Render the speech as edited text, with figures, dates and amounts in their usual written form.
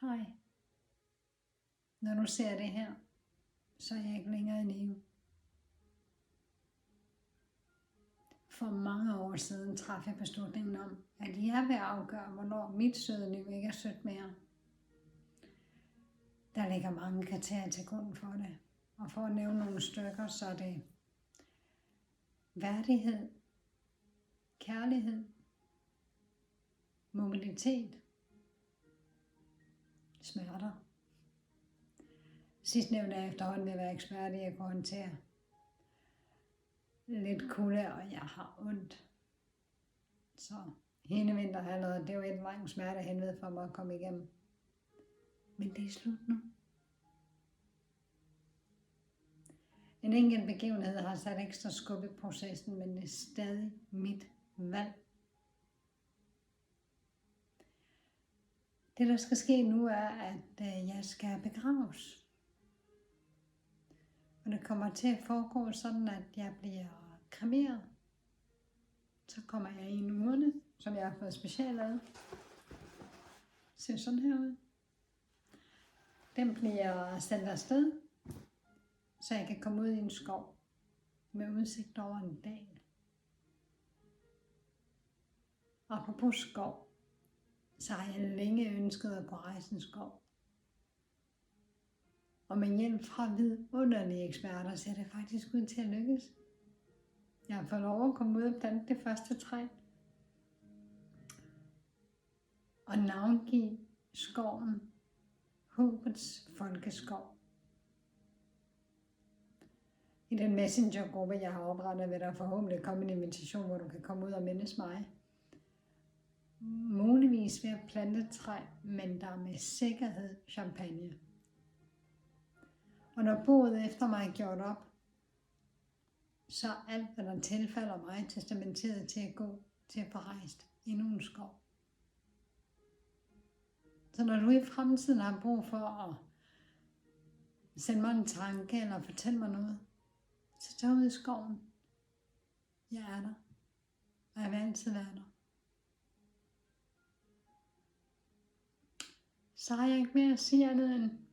Hej. Når du ser det her, så er jeg ikke længere i live. For mange år siden traf jeg beslutningen om, at jeg vil afgøre, hvornår mit søde liv ikke er sødt mere. Der ligger mange kriterier til grund for det. Og for at nævne nogle stykker, så er det værdighed, kærlighed, mobilitet, smerter. Sidstnævnte er efterhånden ved at være ekspert i at kunne håndtere lidt kulde, og jeg har ondt. Så hele vinterhalvåret, det er jo en lang smerte henved for mig at komme igennem. Men det er slut nu. En enkelt begivenhed har sat ekstra skub i processen, men det er stadig mit valg. Det, der skal ske nu, er, at jeg skal begraves. Og det kommer til at foregå sådan, at jeg bliver kremeret. Så kommer jeg i en urne, som jeg har fået specielt lavet. Ser sådan her ud. Den bliver sendt afsted, så jeg kan komme ud i en skov med udsigt over en dal. Apropos skov, så har jeg længe ønsket at kunne rejse en skov. Og med hjælp fra vidunderlige eksperter ser det faktisk ud til at lykkes. Jeg har fået lov at komme ud og plante det første træ. Og navngive skoven Håbets Folkeskov. I den messengergruppe, jeg har oprettet, vil der forhåbentlig komme en invitation, hvor du kan komme ud og mindes mig. Muligvis ved at plante træ, men der er med sikkerhed champagne. Og når boet efter mig er gjort op, så er alt, hvad der tilfalder mig, testamenteret til at gå til at få rejst endnu en skov. Så når du i fremtiden har brug for at sende mig en tanke eller fortælle mig noget, så tag ud i skoven. Jeg er der, og jeg vil altid være der. Så har jeg ikke mere at sige andet end